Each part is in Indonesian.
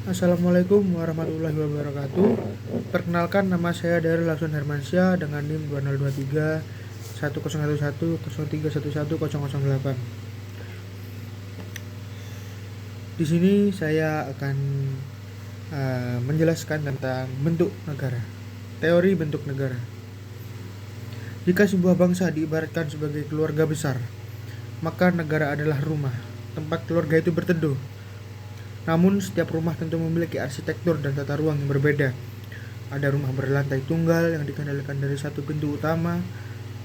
Assalamualaikum warahmatullahi wabarakatuh. Perkenalkan, nama saya Daryl Lawson Hermansyah dengan NIM 2023 1011 0311 008. Di sini saya akan menjelaskan tentang bentuk negara. Teori bentuk negara. Jika sebuah bangsa diibaratkan sebagai keluarga besar, maka negara adalah rumah, tempat keluarga itu berteduh. Namun setiap rumah tentu memiliki arsitektur dan tata ruang yang berbeda. Ada rumah berlantai tunggal yang dikendalikan dari satu pintu utama.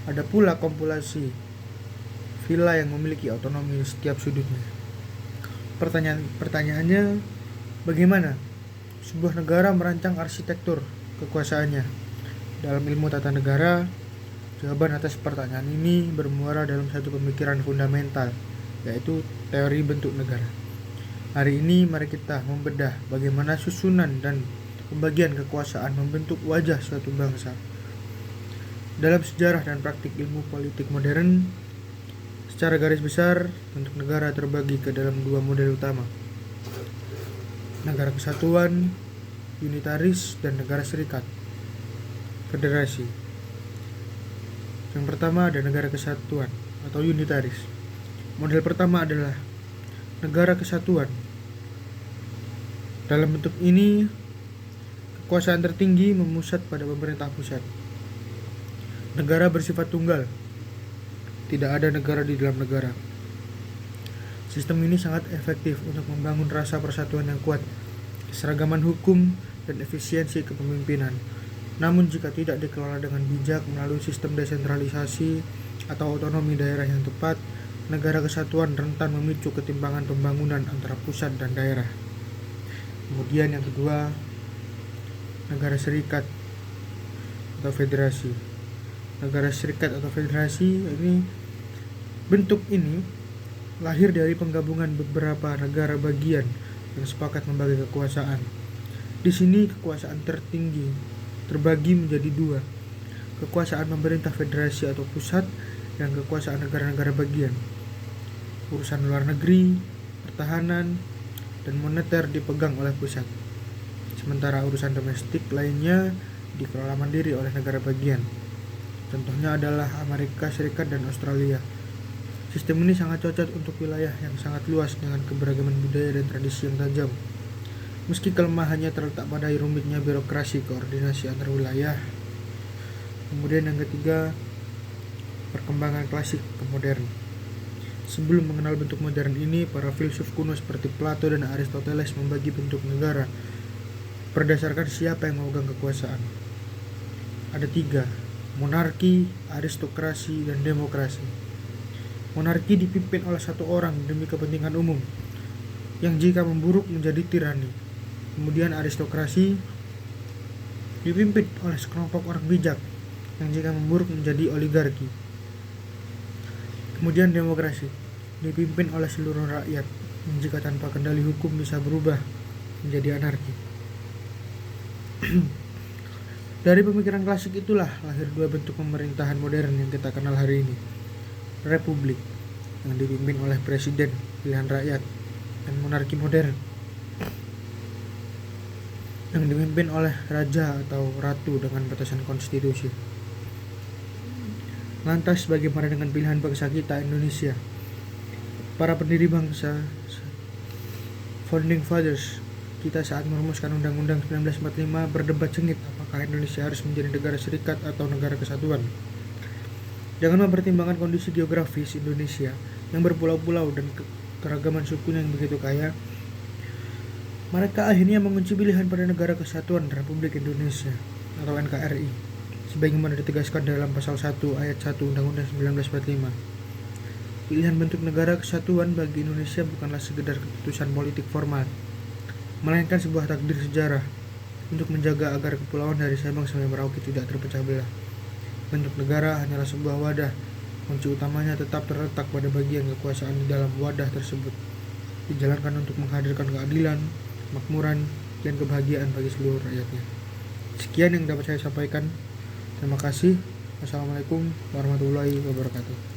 Ada pula kompulasi villa yang memiliki otonomi di setiap sudutnya. Pertanyaannya, bagaimana sebuah negara merancang arsitektur kekuasaannya? Dalam ilmu tata negara, jawaban atas pertanyaan ini bermuara dalam satu pemikiran fundamental, yaitu teori bentuk negara. Hari ini mari kita membedah bagaimana susunan dan pembagian kekuasaan membentuk wajah suatu bangsa. Dalam sejarah dan praktik ilmu politik modern, secara garis besar, bentuk negara terbagi ke dalam dua model utama. Negara kesatuan, unitaris, dan negara serikat, federasi. Yang pertama ada negara kesatuan atau unitaris. Model pertama adalah negara kesatuan. Dalam bentuk ini, kekuasaan tertinggi memusat pada pemerintah pusat. Negara bersifat tunggal. Tidak ada negara di dalam negara. Sistem ini sangat efektif untuk membangun rasa persatuan yang kuat, keseragaman hukum, dan efisiensi kepemimpinan. Namun jika tidak dikelola dengan bijak melalui sistem desentralisasi atau otonomi daerah yang tepat, negara kesatuan rentan memicu ketimpangan pembangunan antara pusat dan daerah. Kemudian yang kedua, negara serikat atau federasi. Negara serikat atau federasi bentuk ini lahir dari penggabungan beberapa negara bagian yang sepakat membagi kekuasaan. Di sini kekuasaan tertinggi terbagi menjadi dua, kekuasaan pemerintah federasi atau pusat dan kekuasaan negara-negara bagian. Urusan luar negeri, pertahanan, dan moneter dipegang oleh pusat, sementara urusan domestik lainnya dikelola mandiri oleh negara bagian. Contohnya adalah Amerika Serikat dan Australia. Sistem ini sangat cocok untuk wilayah yang sangat luas dengan keberagaman budaya dan tradisi yang tajam. Meski kelemahannya terletak pada rumitnya birokrasi koordinasi antar wilayah. Kemudian yang ketiga, perkembangan klasik ke modern. Sebelum mengenal bentuk modern ini, para filsuf kuno seperti Plato dan Aristoteles membagi bentuk negara berdasarkan siapa yang memegang kekuasaan. Ada tiga, monarki, aristokrasi, dan demokrasi. Monarki dipimpin oleh satu orang demi kepentingan umum, yang jika memburuk menjadi tirani. Kemudian aristokrasi dipimpin oleh sekelompok orang bijak, yang jika memburuk menjadi oligarki. Kemudian demokrasi dipimpin oleh seluruh rakyat, yang jika tanpa kendali hukum bisa berubah menjadi anarki. Dari pemikiran klasik itulah lahir dua bentuk pemerintahan modern yang kita kenal hari ini. Republik yang dipimpin oleh presiden pilihan rakyat, dan monarki modern yang dipimpin oleh raja atau ratu dengan batasan konstitusi. Lantas bagaimana dengan pilihan bangsa kita, Indonesia? Para pendiri bangsa, founding fathers kita saat merumuskan Undang-Undang 1945 berdebat sengit apakah Indonesia harus menjadi negara serikat atau negara kesatuan. Dengan mempertimbangkan kondisi geografis Indonesia yang berpulau-pulau dan keragaman sukunya yang begitu kaya, mereka akhirnya mengunci pilihan pada negara kesatuan Republik Indonesia atau NKRI, sebagaimana ditegaskan dalam pasal 1 ayat 1 Undang-Undang 1945. Pilihan bentuk negara kesatuan bagi Indonesia bukanlah sekedar keputusan politik formal, melainkan sebuah takdir sejarah untuk menjaga agar kepulauan dari Sabang sampai Merauke tidak terpecah belah. Bentuk negara hanyalah sebuah wadah, kunci utamanya tetap terletak pada bagian kekuasaan di dalam wadah tersebut, dijalankan untuk menghadirkan keadilan, makmuran, dan kebahagiaan bagi seluruh rakyatnya. Sekian yang dapat saya sampaikan. Terima kasih. Wassalamualaikum warahmatullahi wabarakatuh.